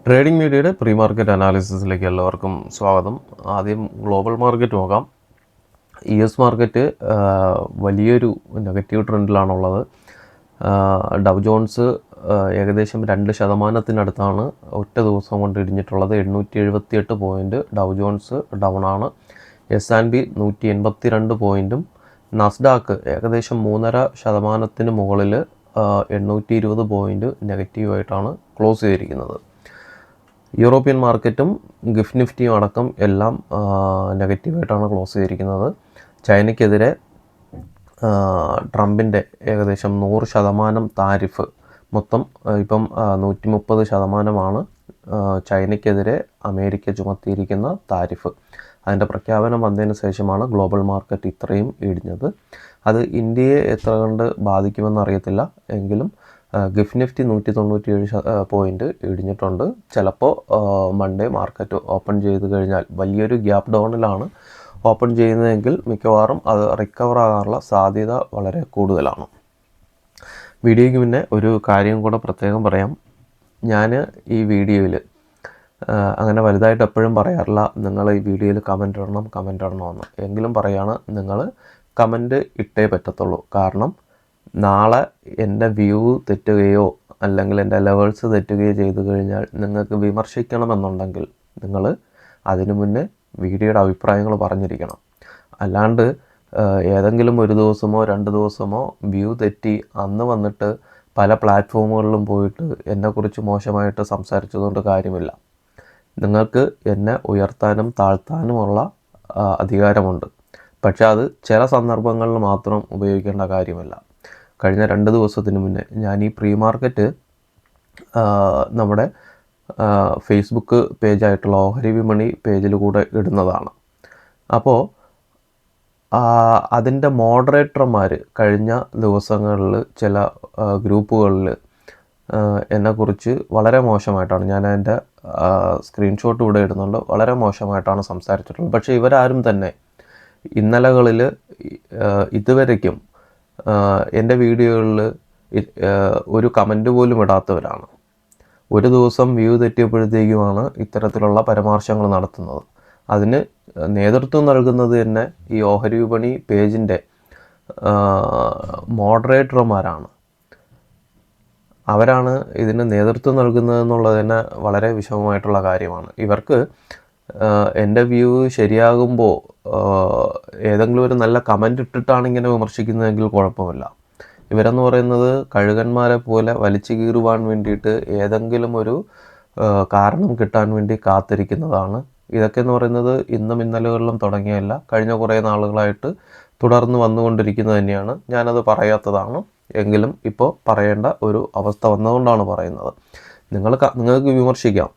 Trading മീഡിയയുടെ pre market അനാലിസിസിലേക്ക് എല്ലാവർക്കും സ്വാഗതം. ആദ്യം ഗ്ലോബൽ മാർക്കറ്റ് നോക്കാം. US മാർക്കറ്റ് വലിയൊരു നെഗറ്റീവ് ട്രെൻഡിലാണുള്ളത്. ഡൗ ജോൺസ് ഏകദേശം 2% ഒറ്റ ദിവസം കൊണ്ട് ഇടിഞ്ഞിട്ടുള്ളത്. 878 പോയിൻറ്റ് ഡൗ ജോൺസ് ഡൗൺ ആണ്. S&P 182 പോയിൻറ്റും നസ്ഡാക്ക് ഏകദേശം 3.5% മുകളിൽ 820 പോയിൻറ്റ് നെഗറ്റീവായിട്ടാണ് ക്ലോസ് ചെയ്തിരിക്കുന്നത്. യൂറോപ്യൻ മാർക്കറ്റും ഗിഫ്റ്റ് നിഫ്റ്റിയും അടക്കം എല്ലാം നെഗറ്റീവായിട്ടാണ് ക്ലോസ് ചെയ്തിരിക്കുന്നത്. ചൈനയ്ക്കെതിരെ ട്രംപിൻ്റെ ഏകദേശം 100% താരിഫ് മൊത്തം ഇപ്പം 130% ചൈനയ്ക്കെതിരെ അമേരിക്ക ചുമത്തിയിരിക്കുന്ന താരിഫ്. അതിൻ്റെ പ്രഖ്യാപനം വന്നതിന് ശേഷമാണ് ഗ്ലോബൽ മാർക്കറ്റ് ഇത്രയും ഇടിഞ്ഞത്. അത് ഇന്ത്യയെ എത്ര കണ്ട് ബാധിക്കുമെന്ന് അറിയത്തില്ല. എങ്കിലും ഗിഫ്റ്റ് നിഫ്റ്റി 197 പോയിൻറ്റ് ഇടിഞ്ഞിട്ടുണ്ട്. ചിലപ്പോൾ മൺഡേ മാർക്കറ്റ് ഓപ്പൺ ചെയ്ത് കഴിഞ്ഞാൽ വലിയൊരു ഗ്യാപ്പ് ഡൗണിലാണ് ഓപ്പൺ ചെയ്യുന്നതെങ്കിൽ മിക്കവാറും അത് റിക്കവർ ആകാനുള്ള സാധ്യത വളരെ കൂടുതലാണ്. വീഡിയോയ്ക്ക് മുന്നേ ഒരു കാര്യം കൂടെ പ്രത്യേകം പറയാം. ഞാൻ ഈ വീഡിയോയിൽ അങ്ങനെ വലുതായിട്ട് എപ്പോഴും പറയാറില്ല നിങ്ങൾ ഈ വീഡിയോയിൽ കമൻ്റ് ഇടണമെന്ന്. എങ്കിലും പറയാണ്, നിങ്ങൾ കമൻ്റ് ഇട്ടേ പറ്റത്തുള്ളൂ. കാരണം നാളെ എൻ്റെ വ്യൂ തെറ്റുകയോ അല്ലെങ്കിൽ എൻ്റെ ലെവൽസ് തെറ്റുകയോ ചെയ്തു കഴിഞ്ഞാൽ നിങ്ങൾക്ക് വിമർശിക്കണമെന്നുണ്ടെങ്കിൽ നിങ്ങൾ അതിനു മുന്നേ വീഡിയോയുടെ അഭിപ്രായങ്ങൾ പറഞ്ഞിരിക്കണം. അല്ലാണ്ട് ഏതെങ്കിലും ഒരു ദിവസമോ 2 ദിവസമോ വ്യൂ തെറ്റി അന്ന് വന്നിട്ട് പല പ്ലാറ്റ്ഫോമുകളിലും പോയിട്ട് എന്നെക്കുറിച്ച് മോശമായിട്ട് സംസാരിച്ചതുകൊണ്ട് കാര്യമില്ല. നിങ്ങൾക്ക് എന്നെ ഉയർത്താനും താഴ്ത്താനുമുള്ള അധികാരമുണ്ട്. പക്ഷേ അത് ചില സന്ദർഭങ്ങളിൽ മാത്രം ഉപയോഗിക്കേണ്ട കാര്യമല്ല. കഴിഞ്ഞ 2 ദിവസത്തിന് മുന്നേ ഞാൻ ഈ പ്രീ മാർക്കറ്റ് നമ്മുടെ ഫേസ്ബുക്ക് പേജായിട്ടുള്ള ഓഹരി വിപണി പേജിൽ കൂടെ ഇടുന്നതാണ്. അപ്പോൾ അതിൻ്റെ മോഡറേറ്റർമാർ കഴിഞ്ഞ ദിവസങ്ങളിൽ ചില ഗ്രൂപ്പുകളിൽ എന്നെക്കുറിച്ച് വളരെ മോശമായിട്ടാണ്, ഞാൻ അതിൻ്റെ സ്ക്രീൻഷോട്ട് ഇവിടെ ഇടുന്നുണ്ട്, വളരെ മോശമായിട്ടാണ് സംസാരിച്ചിട്ടുള്ളത്. പക്ഷേ ഇവരാരും തന്നെ ഇന്നലകളിൽ ഇതുവരയ്ക്കും എൻ്റെ വീഡിയോകളിൽ ഒരു കമൻറ്റ് പോലും ഇടാത്തവരാണ്. ഒരു ദിവസം വ്യൂ തെറ്റിയപ്പോഴത്തേക്കുമാണ് ഇത്തരത്തിലുള്ള പരാമർശങ്ങൾ നടത്തുന്നത്. അതിന് നേതൃത്വം നൽകുന്നത് തന്നെ ഈ ഓഹരി വിപണി പേജിൻ്റെ മോഡറേറ്റർമാരാണ്. അവരാണ് ഇതിന് നേതൃത്വം നൽകുന്നതെന്നുള്ളത് തന്നെ വളരെ വിഷമമായിട്ടുള്ള കാര്യമാണ്. ഇവർക്ക് എൻ്റെ വ്യൂ ശരിയാകുമ്പോൾ ഏതെങ്കിലും ഒരു നല്ല കമൻ്റ് ഇട്ടിട്ടാണ് ഇങ്ങനെ വിമർശിക്കുന്നതെങ്കിൽ കുഴപ്പമില്ല. ഇവരെന്ന് പറയുന്നത് കഴുകന്മാരെ പോലെ വലിച്ചു കീറുവാൻ വേണ്ടിയിട്ട് ഏതെങ്കിലും ഒരു കാരണം കിട്ടാൻ വേണ്ടി കാത്തിരിക്കുന്നതാണ്. ഇതൊക്കെ എന്ന് പറയുന്നത് ഇന്നും ഇന്നലകളിലും തുടങ്ങിയല്ല, കഴിഞ്ഞ കുറേ നാളുകളായിട്ട് തുടർന്ന് വന്നുകൊണ്ടിരിക്കുന്നത് തന്നെയാണ്. ഞാനത് പറയാത്തതാണ്, എങ്കിലും ഇപ്പോൾ പറയേണ്ട ഒരു അവസ്ഥ വന്നതുകൊണ്ടാണ് പറയുന്നത്. നിങ്ങൾക്ക് വിമർശിക്കാം,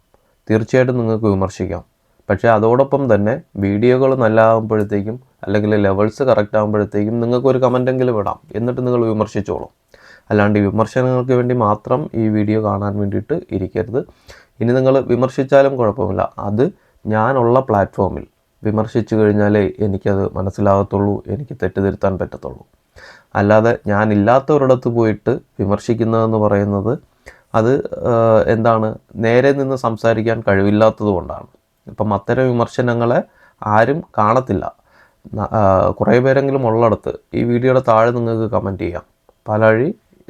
തീർച്ചയായിട്ടും നിങ്ങൾക്ക് വിമർശിക്കാം. പക്ഷേ അതോടൊപ്പം തന്നെ വീഡിയോകൾ നല്ലതാകുമ്പോഴത്തേക്കും അല്ലെങ്കിൽ ലെവൽസ് കറക്റ്റ് ആകുമ്പോഴത്തേക്കും നിങ്ങൾക്കൊരു കമൻറ്റെങ്കിലും ഇടാം, എന്നിട്ട് നിങ്ങൾ വിമർശിച്ചോളൂ. അല്ലാണ്ട് വിമർശനങ്ങൾക്ക് വേണ്ടി മാത്രം ഈ വീഡിയോ കാണാൻ വേണ്ടിയിട്ട് ഇരിക്കരുത്. ഇനി നിങ്ങൾ വിമർശിച്ചാലും കുഴപ്പമില്ല, അത് ഞാനുള്ള പ്ലാറ്റ്ഫോമിൽ വിമർശിച്ചു കഴിഞ്ഞാലേ എനിക്കത് മനസ്സിലാകത്തുള്ളൂ, എനിക്ക് തെറ്റുതിരുത്താൻ പറ്റത്തുള്ളൂ. അല്ലാതെ ഞാനില്ലാത്തവരിടത്ത് പോയിട്ട് വിമർശിക്കുന്നതെന്ന് പറയുന്നത് അത് എന്താണ്, നേരെ നിന്ന് സംസാരിക്കാൻ കഴിവില്ലാത്തത് കൊണ്ടാണ്. ഇപ്പം അത്തരം വിമർശനങ്ങളെ ആരും കാണത്തില്ല. കുറേ പേരെങ്കിലും ഉള്ളിടത്ത് ഈ വീഡിയോയുടെ താഴെ നിങ്ങൾക്ക് കമൻറ്റ് ചെയ്യാം, പലവഴി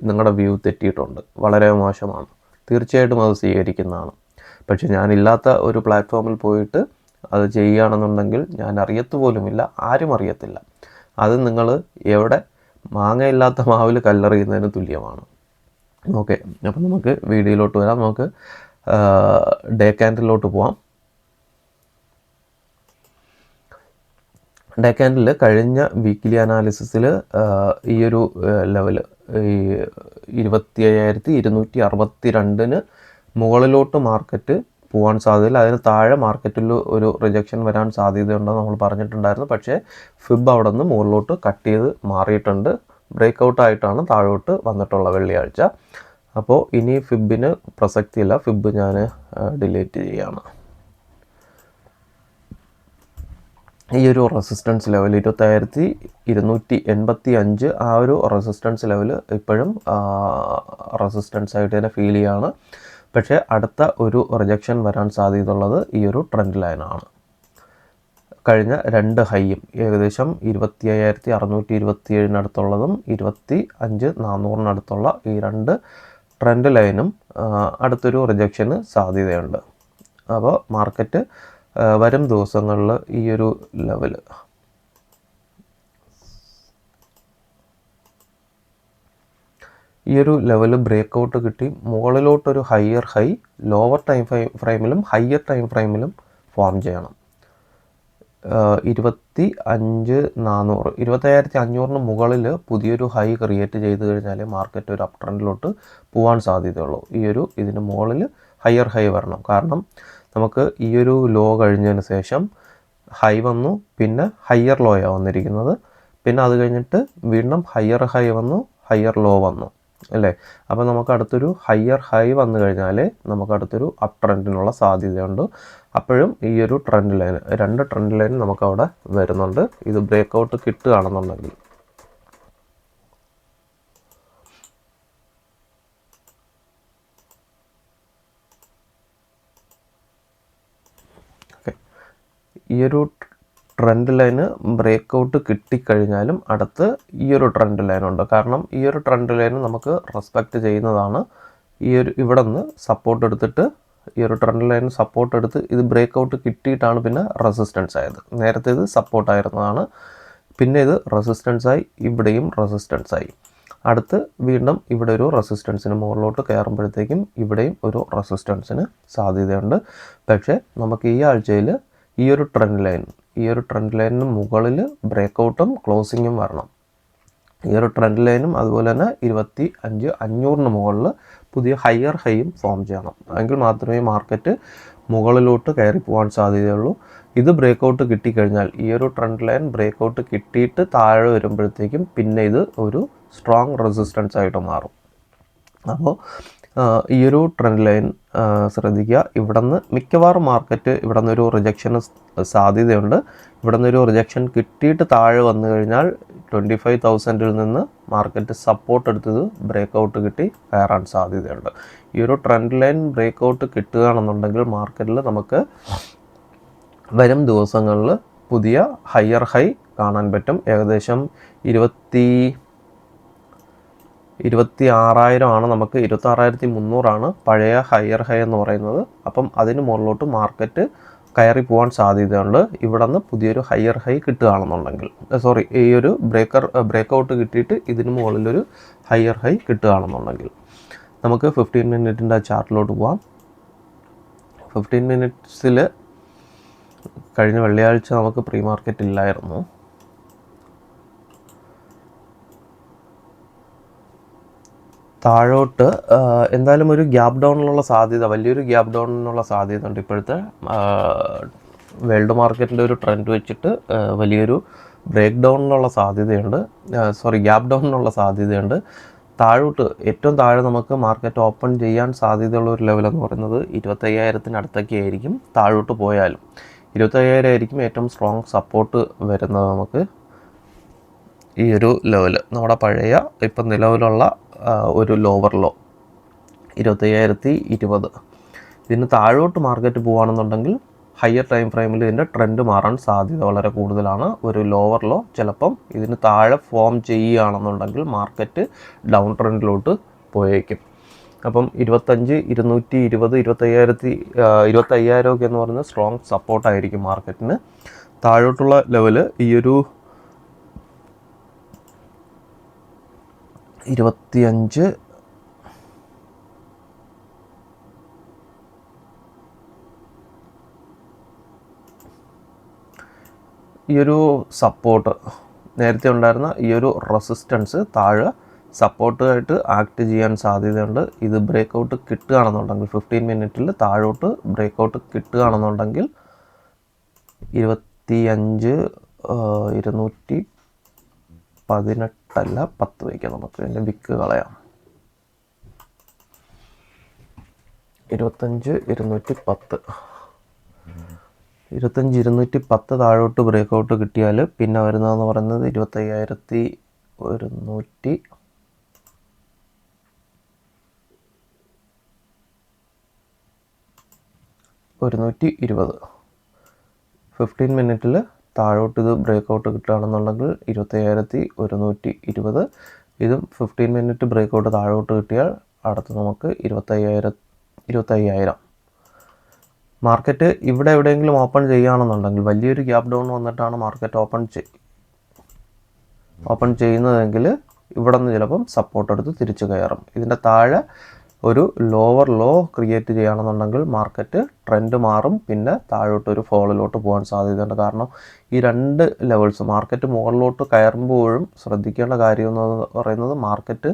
നിങ്ങളുടെ വ്യൂ തെറ്റിയിട്ടുണ്ട്, വളരെ മോശമാണ്, തീർച്ചയായിട്ടും അത് സ്വീകരിക്കുന്നതാണ്. പക്ഷെ ഞാനില്ലാത്ത ഒരു പ്ലാറ്റ്ഫോമിൽ പോയിട്ട് അത് ചെയ്യുകയാണെന്നുണ്ടെങ്കിൽ ഞാൻ അറിയത്തുപോലുമില്ല, ആരും അറിയത്തില്ല. അത് നിങ്ങൾ എവിടെ മാങ്ങയില്ലാത്ത മാവിൽ കല്ലെറിയുന്നതിന് തുല്യമാണ്. ഓക്കെ, അപ്പം നമുക്ക് വീഡിയോയിലോട്ട് വരാം. നമുക്ക് ഡേ ക്യാൻഡിലോട്ട് പോവാം. ഡേ ക്യാൻഡിൽ കഴിഞ്ഞ വീക്കിലി അനാലിസിസിൽ ഈ ഒരു ലെവൽ ഈ 25,262 മുകളിലോട്ട് മാർക്കറ്റ് പോകാൻ സാധ്യതയില്ല. അതിന് താഴെ മാർക്കറ്റിൽ ഒരു റിജക്ഷൻ വരാൻ സാധ്യതയുണ്ടെന്ന് നമ്മൾ പറഞ്ഞിട്ടുണ്ടായിരുന്നു. പക്ഷേ ഫിബ് അവിടെ നിന്ന് മുകളിലോട്ട് കട്ട് ചെയ്ത് മാറിയിട്ടുണ്ട്. ബ്രേക്ക് ഔട്ടായിട്ടാണ് താഴോട്ട് വന്നിട്ടുള്ള വെള്ളിയാഴ്ച. അപ്പോൾ ഇനി ഫിബിന് പ്രസക്തിയില്ല, ഫിബ് ഞാൻ ഡിലീറ്റ് ചെയ്യുകയാണ്. ഈ ഒരു റെസിസ്റ്റൻസ് ലെവൽ 25,285 ആ ഒരു റെസിസ്റ്റൻസ് ലെവൽ ഇപ്പോഴും റെസിസ്റ്റൻസ് ആയിട്ട് തന്നെ ഫീൽ ചെയ്യുകയാണ്. പക്ഷേ അടുത്ത ഒരു റിജക്ഷൻ വരാൻ സാധ്യതയുള്ളത് ഈ ഒരു ട്രെൻഡ് ലൈനാണ്. കഴിഞ്ഞ 2 ഹൈയും ഏകദേശം 25,627 25,400 ഈ 2 ട്രെൻഡ് ലൈനും അടുത്തൊരു റിജക്ഷന് സാധ്യതയുണ്ട്. അപ്പോൾ മാർക്കറ്റ് വരും ദിവസങ്ങളിൽ ഈ ഒരു ലെവൽ ബ്രേക്കൗട്ട് കിട്ടി മുകളിലോട്ടൊരു ഹയർ ഹൈ ലോവർ ടൈം ഫ്രെയിമിലും ഹയർ ടൈം ഫ്രെയിമിലും ഫോം ചെയ്യണം. 25,500 മുകളിൽ പുതിയൊരു ഹൈ ക്രിയേറ്റ് ചെയ്ത് കഴിഞ്ഞാൽ മാർക്കറ്റ് ഒരു അപ് ട്രെൻഡിലോട്ട് പോകാൻ സാധ്യതയുള്ളൂ. ഇതിന് മുകളിൽ ഹയർ ഹൈ വരണം. കാരണം നമുക്ക് ഈ ഒരു ലോ കഴിഞ്ഞതിന് ശേഷം ഹൈ വന്നു, പിന്നെ ഹയർ ലോയാണ് വന്നിരിക്കുന്നത്, പിന്നെ അത് കഴിഞ്ഞിട്ട് വീണ്ടും ഹയർ ഹൈ വന്നു, ഹയർ ലോ വന്നു അല്ലേ. അപ്പോൾ നമുക്ക് അടുത്തൊരു ഹയർ ഹൈ വന്നു കഴിഞ്ഞാൽ നമുക്ക് അടുത്തൊരു അപ് ട്രെൻഡിനുള്ള സാധ്യതയുണ്ട്. അപ്പോഴും ഈ ഒരു ട്രെൻഡ് ലൈൻ 2 ട്രെൻഡ് ലൈൻ നമുക്കവിടെ വരുന്നുണ്ട്. ഇത് ബ്രേക്കൗട്ട് കിട്ടുകയാണെന്നുണ്ടെങ്കിൽ ഈ ഒരു ട്രെൻഡ് ലൈന് ബ്രേക്കൗട്ട് കിട്ടിക്കഴിഞ്ഞാലും അടുത്ത് ഈ ഒരു ട്രെൻഡ് ലൈനുണ്ട്. കാരണം ഈ ഒരു ട്രെൻഡ് ലൈൻ നമുക്ക് റെസ്പെക്റ്റ് ചെയ്യുന്നതാണ്. ഇവിടെ നിന്ന് സപ്പോർട്ട് എടുത്തിട്ട് ഈ ഒരു ട്രെൻഡ് ലൈൻ സപ്പോർട്ട് എടുത്ത് ഇത് ബ്രേക്കൗട്ട് കിട്ടിയിട്ടാണ് പിന്നെ റെസിസ്റ്റൻസ് ആയത്. നേരത്തെ ഇത് സപ്പോർട്ടായിരുന്നതാണ്, പിന്നെ ഇത് റെസിസ്റ്റൻസായി, ഇവിടെയും റെസിസ്റ്റൻസായി. അടുത്ത് വീണ്ടും ഇവിടെ ഒരു റെസിസ്റ്റൻസിന് മുകളിലോട്ട് കയറുമ്പോഴത്തേക്കും ഇവിടെയും ഒരു റെസിസ്റ്റൻസിന് സാധ്യതയുണ്ട്. പക്ഷേ നമുക്ക് ഈ ആഴ്ചയിൽ ഈ ഒരു ട്രെൻഡ് ലൈനിന് മുകളിൽ ബ്രേക്കൗട്ടും ക്ലോസിങ്ങും വരണം. ഈ ഒരു ട്രെൻഡ് ലൈനും അതുപോലെ തന്നെ 25,500 മുകളിൽ പുതിയ ഹയർ ഹൈയും ഫോം ചെയ്യണം. എങ്കിൽ മാത്രമേ മാർക്കറ്റ് മുകളിലോട്ട് കയറി പോകാൻ സാധ്യതയുള്ളൂ. ഇത് ബ്രേക്കൗട്ട് കിട്ടിക്കഴിഞ്ഞാൽ ഈ ഒരു ട്രെൻഡ് ലൈൻ ബ്രേക്കൗട്ട് കിട്ടിയിട്ട് താഴെ വരുമ്പോഴത്തേക്കും പിന്നെ ഇത് ഒരു സ്ട്രോങ് റെസിസ്റ്റൻസ് ആയിട്ട് മാറും. അപ്പോൾ ഈ ഒരു ട്രെൻഡ് ലൈൻ ശ്രദ്ധിക്കുക. ഇവിടെ നിന്ന് മിക്കവാറും മാർക്കറ്റ് ഇവിടെ നിന്നൊരു റിജക്ഷന് സാധ്യതയുണ്ട്. ഇവിടെ നിന്നൊരു റിജക്ഷൻ കിട്ടിയിട്ട് താഴെ വന്നു കഴിഞ്ഞാൽ 25,000 നിന്ന് മാർക്കറ്റ് സപ്പോർട്ട് എടുത്തത് ബ്രേക്കൗട്ട് കിട്ടി കയറാൻ സാധ്യതയുണ്ട്. ഈ ഒരു ട്രെൻഡ് ലൈൻ ബ്രേക്കൗട്ട് കിട്ടുകയാണെന്നുണ്ടെങ്കിൽ മാർക്കറ്റിൽ നമുക്ക് വരും ദിവസങ്ങളിൽ പുതിയ ഹയർ ഹൈ കാണാൻ പറ്റും. ഏകദേശം 26,000 ആണ്, നമുക്ക് 26,300 പഴയ ഹയർ ഹൈ എന്ന് പറയുന്നത്. അപ്പം അതിന് മുകളിലോട്ട് മാർക്കറ്റ് കയറി പോകാൻ സാധ്യതയുണ്ട്. ഇവിടെ നിന്ന് പുതിയൊരു ഹയർ ഹൈ കിട്ടുകയാണെന്നുണ്ടെങ്കിൽ, ഈ ഒരു ബ്രേക്കൗട്ട് കിട്ടിയിട്ട് ഇതിന് മുകളിലൊരു ഹയർ ഹൈ കിട്ടുകയാണെന്നുണ്ടെങ്കിൽ. നമുക്ക് 15 മിനിറ്റിൻ്റെ ചാർട്ടിലോട്ട് പോകാം. 15 മിനിറ്റ്സിൽ കഴിഞ്ഞ വെള്ളിയാഴ്ച നമുക്ക് പ്രീ മാർക്കറ്റ് ഇല്ലായിരുന്നു. താഴോട്ട് എന്തായാലും ഒരു ഗ്യാപ്പ് ഡൗണിനുള്ള സാധ്യത, വലിയൊരു ഗ്യാപ്പ് ഡൗണിനുള്ള സാധ്യത ഉണ്ട്. ഇപ്പോഴത്തെ വേൾഡ് മാർക്കറ്റിൻ്റെ ഒരു ട്രെൻഡ് വെച്ചിട്ട് വലിയൊരു ബ്രേക്ക് ഡൗണിനുള്ള സാധ്യതയുണ്ട്, ഗ്യാപ്പ് ഡൗണിനുള്ള സാധ്യതയുണ്ട്. താഴോട്ട് ഏറ്റവും താഴെ നമുക്ക് മാർക്കറ്റ് ഓപ്പൺ ചെയ്യാൻ സാധ്യതയുള്ള ഒരു ലെവലെന്ന് പറയുന്നത് 25,000 അടുത്തൊക്കെ ആയിരിക്കും. താഴോട്ട് പോയാലും 25,000 ആയിരിക്കും ഏറ്റവും സ്ട്രോങ് സപ്പോർട്ട് വരുന്നത്. നമുക്ക് ഈ ഒരു ലെവൽ നമ്മുടെ പഴയ ഇപ്പം നിലവിലുള്ള ഒരു ലോവർ ലോ 25,020. ഇതിന് താഴോട്ട് മാർക്കറ്റ് പോവുകയാണെന്നുണ്ടെങ്കിൽ ഹയർ ടൈം ഫ്രെയിമിൽ ഇതിൻ്റെ ട്രെൻഡ് മാറാൻ സാധ്യത വളരെ കൂടുതലാണ്. ഒരു ലോവർ ലോ ചിലപ്പം ഇതിന് താഴെ ഫോം ചെയ്യുകയാണെന്നുണ്ടെങ്കിൽ മാർക്കറ്റ് ഡൗൺ ട്രെൻഡിലോട്ട് പോയേക്കും. അപ്പം 25,220 25,000 ഒക്കെ എന്ന് പറയുന്നത് സ്ട്രോങ് സപ്പോർട്ടായിരിക്കും മാർക്കറ്റിന്. താഴോട്ടുള്ള ലെവല് ഈ ഒരു 25 ഈ ഒരു സപ്പോർട്ട് നേരത്തെ ഉണ്ടായിരുന്ന ഈ ഒരു റെസിസ്റ്റൻസ് താഴെ സപ്പോർട്ടായിട്ട് ആക്ട് ചെയ്യാൻ സാധ്യതയുണ്ട്. ഇത് ബ്രേക്കൗട്ട് കിട്ടുകയാണെന്നുണ്ടെങ്കിൽ 15 മിനിറ്റിൽ താഴോട്ട് ബ്രേക്കൗട്ട് കിട്ടുകയാണെന്നുണ്ടെങ്കിൽ 25,218 10 വയ്ക്കാം. നമുക്ക് എൻ്റെ വിക്ക് കളയാം. 25,210 താഴോട്ട് ബ്രേക്കൗട്ട് കിട്ടിയാൽ പിന്നെ വരുന്നതെന്ന് പറയുന്നത് 25,100 120. 15 മിനിറ്റിൽ താഴോട്ട് ഇത് ബ്രേക്കൗട്ട് കിട്ടുകയാണെന്നുണ്ടെങ്കിൽ 25,120. ഇതും 15 മിനിറ്റ് ബ്രേക്കൗട്ട് താഴോട്ട് കിട്ടിയാൽ അടുത്ത് നമുക്ക് 25,000. മാർക്കറ്റ് ഇവിടെ എവിടെയെങ്കിലും ഓപ്പൺ ചെയ്യുകയാണെന്നുണ്ടെങ്കിൽ വലിയൊരു ഗ്യാപ്പ് ഡൗൺ വന്നിട്ടാണ് മാർക്കറ്റ് ഓപ്പൺ ചെയ്യുന്നതെങ്കിൽ ഇവിടെ നിന്ന് ചിലപ്പം സപ്പോർട്ട് എടുത്ത് തിരിച്ചു കയറും. ഇതിൻ്റെ താഴെ ഒരു ലോവർ ലോ ക്രിയേറ്റ് ചെയ്യുകയാണെന്നുണ്ടെങ്കിൽ മാർക്കറ്റ് ട്രെൻഡ് മാറും, പിന്നെ താഴോട്ടൊരു ഫോളിലോട്ട് പോകാൻ സാധ്യതയുണ്ട്. കാരണം ഈ രണ്ട് ലെവൽസ് മാർക്കറ്റ് മുകളിലോട്ട് കയറുമ്പോഴും ശ്രദ്ധിക്കേണ്ട കാര്യം എന്ന് പറയുന്നത് മാർക്കറ്റ്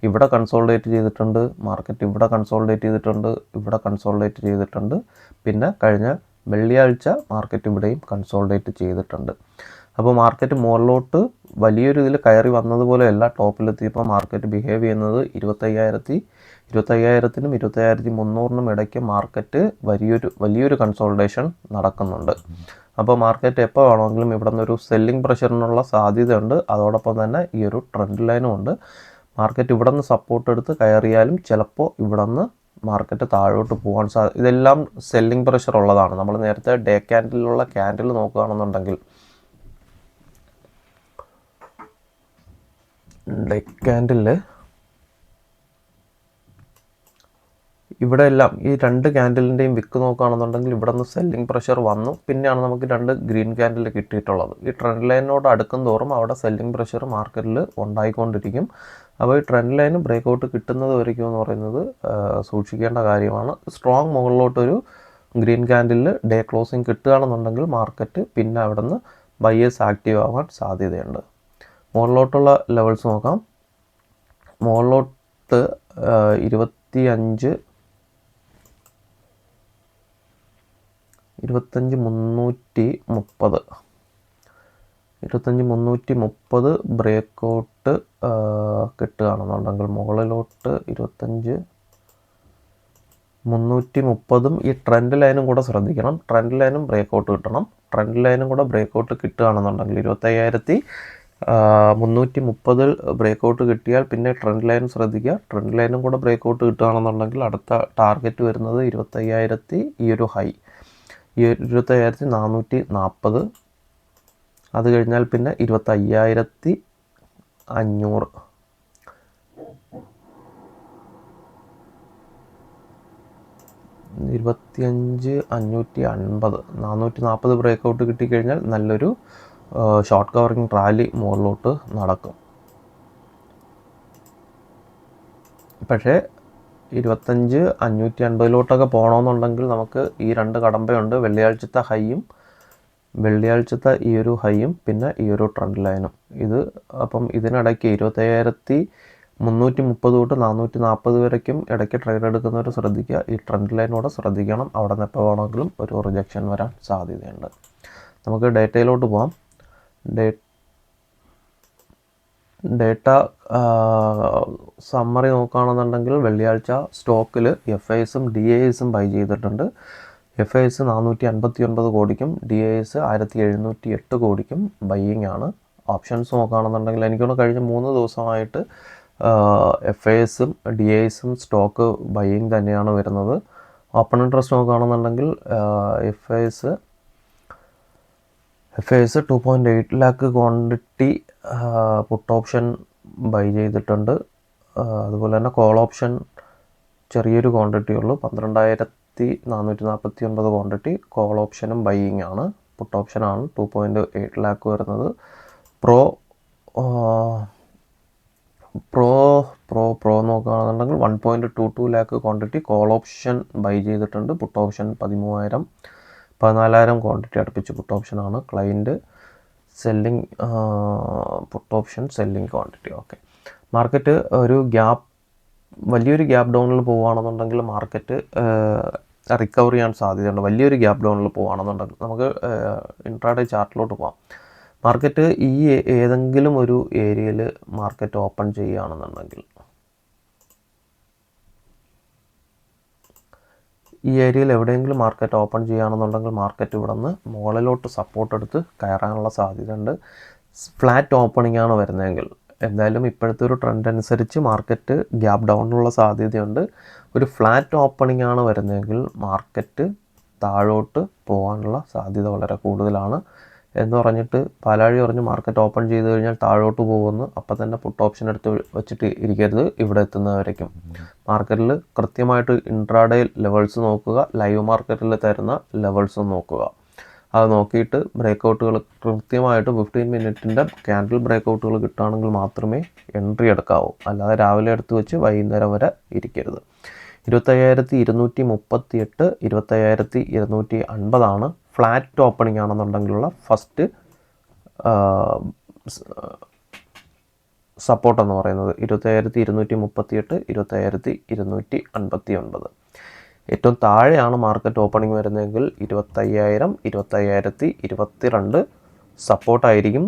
ഇവിടെ കൺസോളിഡേറ്റ് ചെയ്തിട്ടുണ്ട്, മാർക്കറ്റ് ഇവിടെ കൺസോളിഡേറ്റ് ചെയ്തിട്ടുണ്ട്, ഇവിടെ കൺസോളിഡേറ്റ് ചെയ്തിട്ടുണ്ട്, പിന്നെ കഴിഞ്ഞ വെള്ളിയാഴ്ച മാർക്കറ്റ് ഇവിടെയും കൺസോളിഡേറ്റ് ചെയ്തിട്ടുണ്ട്. അപ്പോൾ മാർക്കറ്റ് മുകളിലോട്ട് വലിയൊരു ഇതിൽ കയറി വന്നതുപോലെയല്ല ടോപ്പിലെത്തിയപ്പോൾ മാർക്കറ്റ് ബിഹേവ് ചെയ്യുന്നത്. 25,000-നും 25,300-നും ഇടയ്ക്ക് മാർക്കറ്റ് വലിയൊരു കൺസോളിഡേഷൻ നടക്കുന്നുണ്ട്. അപ്പോൾ മാർക്കറ്റ് എപ്പോൾ വേണമെങ്കിലും ഇവിടെ നിന്നൊരു സെല്ലിംഗ് പ്രഷറിനുള്ള സാധ്യതയുണ്ട്. അതോടൊപ്പം തന്നെ ഈ ഒരു ട്രെൻഡ് ലൈനും ഉണ്ട്. മാർക്കറ്റ് ഇവിടെ നിന്ന് സപ്പോർട്ട് എടുത്ത് കയറിയാലും ചിലപ്പോൾ ഇവിടെ നിന്ന് മാർക്കറ്റ് താഴോട്ട് പോകാൻ ഇതെല്ലാം സെല്ലിംഗ് പ്രഷർ ഉള്ളതാണ്. നമ്മൾ നേരത്തെ ഡേ ക്യാൻഡിലുള്ള ക്യാൻഡിൽ നോക്കുകയാണെന്നുണ്ടെങ്കിൽ ഡേ ക്യാൻഡിൽ ഇവിടെ എല്ലാം ഈ രണ്ട് ക്യാൻഡിലിൻ്റെയും വിക്ക് നോക്കുകയാണെന്നുണ്ടെങ്കിൽ ഇവിടെ നിന്ന് സെല്ലിംഗ് പ്രഷർ വന്നു, പിന്നെയാണ് നമുക്ക് രണ്ട് ഗ്രീൻ ക്യാൻഡിൽ കിട്ടിയിട്ടുള്ളത്. ഈ ട്രെൻഡ് ലൈനോട് അടുക്കും തോറും അവിടെ സെല്ലിംഗ് പ്രഷർ മാർക്കറ്റിൽ ഉണ്ടായിക്കൊണ്ടിരിക്കും. അപ്പോൾ ഈ ട്രെൻഡ് ലൈന് ബ്രേക്കൗട്ട് കിട്ടുന്നത് വരയ്ക്കും എന്ന് പറയുന്നത് സൂക്ഷിക്കേണ്ട കാര്യമാണ്. സ്ട്രോങ് മുകളിലോട്ടൊരു ഗ്രീൻ ക്യാൻഡിൽ ഡേ ക്ലോസിങ് കിട്ടുകയാണെന്നുണ്ടെങ്കിൽ മാർക്കറ്റ് പിന്നെ അവിടെ നിന്ന് ബയേഴ്സ് ആക്റ്റീവ് ആവാൻ സാധ്യതയുണ്ട്. മുകളിലോട്ടുള്ള ലെവൽസ് നോക്കാം. മുകളിലോട്ട് 25,330 ബ്രേക്കൗട്ട് കിട്ടുകയാണെന്നുണ്ടെങ്കിൽ മുകളിലോട്ട് 25,330 ഈ ട്രെൻഡ് ലൈനും കൂടെ ശ്രദ്ധിക്കണം. ട്രെൻഡ് ലൈനും ബ്രേക്കൗട്ട് കിട്ടണം. ട്രെൻഡ് ലൈനും കൂടെ ബ്രേക്കൗട്ട് കിട്ടുകയാണെന്നുണ്ടെങ്കിൽ 25,330 ബ്രേക്കൗട്ട് കിട്ടിയാൽ പിന്നെ ട്രെൻഡ് ലൈൻ ശ്രദ്ധിക്കുക. ട്രെൻഡ് ലൈനും കൂടെ ബ്രേക്കൗട്ട് കിട്ടുകയാണെന്നുണ്ടെങ്കിൽ അടുത്ത ടാർഗറ്റ് വരുന്നത് 25,000 ഈ ഒരു ഹൈ 25,440. അത് കഴിഞ്ഞാൽ പിന്നെ 25,500, 25,550, 440 ബ്രേക്കൗട്ട് കിട്ടിക്കഴിഞ്ഞാൽ നല്ലൊരു ഷോർട്ട് കവറിങ് റാലി മുകളിലോട്ട് നടക്കും. പക്ഷേ 25,550 പോകണമെന്നുണ്ടെങ്കിൽ നമുക്ക് ഈ രണ്ട് കടമ്പയുണ്ട്. വെള്ളിയാഴ്ചത്തെ ഈ ഒരു ഹൈയും പിന്നെ ഈ ഒരു ട്രെൻഡ് ലൈനും. അപ്പം ഇതിനിടയ്ക്ക് 25,330 തൊട്ട് 440 വരയ്ക്കും ഇടയ്ക്ക് ട്രേഡ് എടുക്കുന്നവർ ശ്രദ്ധിക്കുക. ഈ ട്രെൻഡ് ലൈനോടെ ശ്രദ്ധിക്കണം. അവിടെ നിന്ന് എപ്പോൾ വേണമെങ്കിലും ഒരു റിജക്ഷൻ വരാൻ സാധ്യതയുണ്ട്. നമുക്ക് ഡേറ്റയിലോട്ട് പോകാം. ഡേറ്റ സമ്മറി നോക്കുകയാണെന്നുണ്ടെങ്കിൽ വെള്ളിയാഴ്ച സ്റ്റോക്കിൽ FISും DISും ബൈ ചെയ്തിട്ടുണ്ട്. FIS 459 കോടിക്കും DIS 1,708 കോടിക്കും ബൈയിങ് ആണ്. ഓപ്ഷൻസ് നോക്കുകയാണെന്നുണ്ടെങ്കിൽ എനിക്കൊന്ന് കഴിഞ്ഞ 3 ദിവസമായിട്ട് FISും DISും സ്റ്റോക്ക് ബൈയിങ് തന്നെയാണ് വരുന്നത്. ഓപ്പൺ ഇൻട്രസ്റ്റ് നോക്കുകയാണെന്നുണ്ടെങ്കിൽ FIS 2.8 lakh quantity puttu option by ചെയ്തിട്ടുണ്ട്. അതുപോലെ തന്നെ കോൾ ഓപ്ഷൻ ചെറിയൊരു ക്വാണ്ടിറ്റി ഉള്ളൂ, 12,449 ക്വാണ്ടിറ്റി. കോൾ ഓപ്ഷനും ബൈയിങ് ആണ്. പുട്ട് ഓപ്ഷനാണ് 2.8 lakh വരുന്നത്. പ്രോ നോക്കുകയാണെന്നുണ്ടെങ്കിൽ 1.22 lakh quantity call option by ചെയ്തിട്ടുണ്ട്. പുട്ട് ഓപ്ഷൻ 14,000 ക്വാണ്ടിറ്റി അടുപ്പിച്ച് പുട്ട് ഓപ്ഷനാണ്. Client selling puttu option selling quantity. Okay, market വലിയൊരു ഗ്യാപ്പ് ഡൗണിൽ പോവുകയാണെന്നുണ്ടെങ്കിൽ മാർക്കറ്റ് റിക്കവർ ചെയ്യാൻ സാധ്യതയുണ്ട്. വലിയൊരു ഗ്യാപ്പ് ഡൗണിൽ പോവുകയാണെന്നുണ്ടെങ്കിൽ നമുക്ക് ഇൻട്രാഡേ ചാർട്ടിലോട്ട് പോകാം. മാർക്കറ്റ് ഈ ഏതെങ്കിലും ഒരു ഏരിയയിൽ മാർക്കറ്റ് ഓപ്പൺ ചെയ്യുകയാണെന്നുണ്ടെങ്കിൽ ഈ ഏരിയയിൽ എവിടെയെങ്കിലും മാർക്കറ്റ് ഓപ്പൺ ചെയ്യുകയാണെന്നുണ്ടെങ്കിൽ മാർക്കറ്റ് ഇവിടെ നിന്ന് മുകളിലോട്ട് സപ്പോർട്ട് എടുത്ത് കയറാനുള്ള സാധ്യതയുണ്ട്. ഫ്ലാറ്റ് ഓപ്പണിംഗ് ആണ് വരുന്നതെങ്കിൽ എന്തായാലും ഇപ്പോഴത്തെ ഒരു ട്രെൻഡ് അനുസരിച്ച് മാർക്കറ്റ് ഗ്യാപ്പ് ഡൗണിനുള്ള സാധ്യതയുണ്ട്. ഒരു ഫ്ലാറ്റ് ഓപ്പണിംഗ് ആണ് വരുന്നതെങ്കിൽ മാർക്കറ്റ് താഴോട്ട് പോകാനുള്ള സാധ്യത വളരെ കൂടുതലാണ്. എന്ന് പറഞ്ഞിട്ട് പാലാഴി പറഞ്ഞ് മാർക്കറ്റ് ഓപ്പൺ ചെയ്ത് കഴിഞ്ഞാൽ താഴോട്ട് പോകുമെന്ന് അപ്പം തന്നെ പുട്ട് ഓപ്ഷൻ എടുത്ത് വെച്ചിട്ട് ഇരിക്കരുത്. ഇവിടെ എത്തുന്നവരേക്കും മാർക്കറ്റിൽ കൃത്യമായിട്ട് ഇൻട്രാഡേ ലെവൽസ് നോക്കുക, ലൈവ് മാർക്കറ്റിൽ തരുന്ന ലെവൽസും നോക്കുക. അത് നോക്കിയിട്ട് ബ്രേക്കൗട്ടുകൾ കൃത്യമായിട്ട് 15 മിനിറ്റിൻ്റെ ക്യാൻഡിൽ ബ്രേക്കൗട്ടുകൾ കിട്ടുകയാണെങ്കിൽ മാത്രമേ എൻട്രി എടുക്കാവൂ. അല്ലാതെ രാവിലെ എടുത്ത് വെച്ച് വൈകുന്നേരം വരെ ഇരിക്കരുത്. 25,238, 25,250 ഫ്ലാറ്റ് ഓപ്പണിംഗ് ആണെന്നുണ്ടെങ്കിലുള്ള ഫസ്റ്റ് സപ്പോർട്ട് എന്ന് പറയുന്നത്. 25,238, 25,259. ഏറ്റവും താഴെയാണ് മാർക്കറ്റ് ഓപ്പണിംഗ് വരുന്നതെങ്കിൽ 25,000, 25,022 സപ്പോർട്ടായിരിക്കും.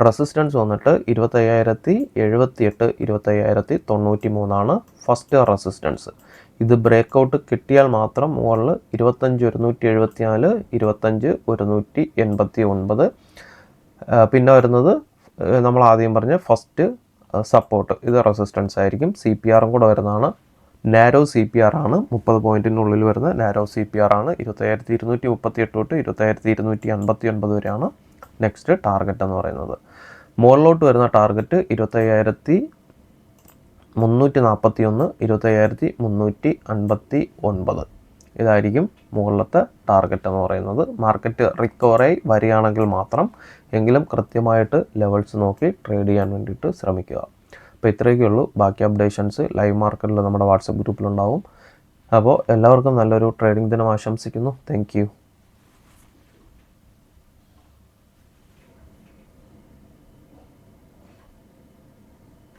റെസിസ്റ്റൻസ് വന്നിട്ട് 25,078, 25,093 ഫസ്റ്റ് റെസിസ്റ്റൻസ്. ഇത് ബ്രേക്കൗട്ട് കിട്ടിയാൽ മാത്രം മുകളിൽ 25,174, 25,189. പിന്നെ വരുന്നത് നമ്മൾ ആദ്യം പറഞ്ഞ ഫസ്റ്റ് സപ്പോർട്ട്, ഇത് റെസിസ്റ്റൻസ് ആയിരിക്കും. CPRും കൂടെ വരുന്നതാണ്. നാരോ CPR ആണ്, 30 പോയിൻറ്റിനുള്ളിൽ വരുന്ന നാരോ CPR ആണ്. 25,238 തൊട്ട് 25,259 വരെയാണ് നെക്സ്റ്റ് ടാർഗറ്റ് എന്ന് പറയുന്നത്. മുകളിലോട്ട് വരുന്ന ടാർഗറ്റ് 25,341, 25,359. ഇതായിരിക്കും മുകളിലത്തെ ടാർഗറ്റ് എന്ന് പറയുന്നത്. മാർക്കറ്റ് റിക്കവറായി വരികയാണെങ്കിൽ മാത്രം എങ്കിലും കൃത്യമായിട്ട് ലെവൽസ് നോക്കി ട്രേഡ് ചെയ്യാൻ വേണ്ടിയിട്ട് ശ്രമിക്കുക. അപ്പോൾ ഇത്രയൊക്കെ ഉള്ളൂ. ബാക്കി അപ്ഡേഷൻസ് ലൈവ് മാർക്കറ്റിൽ നമ്മുടെ വാട്സപ്പ് ഗ്രൂപ്പിലുണ്ടാവും. അപ്പോൾ എല്ലാവർക്കും നല്ലൊരു ട്രേഡിംഗ് ദിനം ആശംസിക്കുന്നു. Thank you.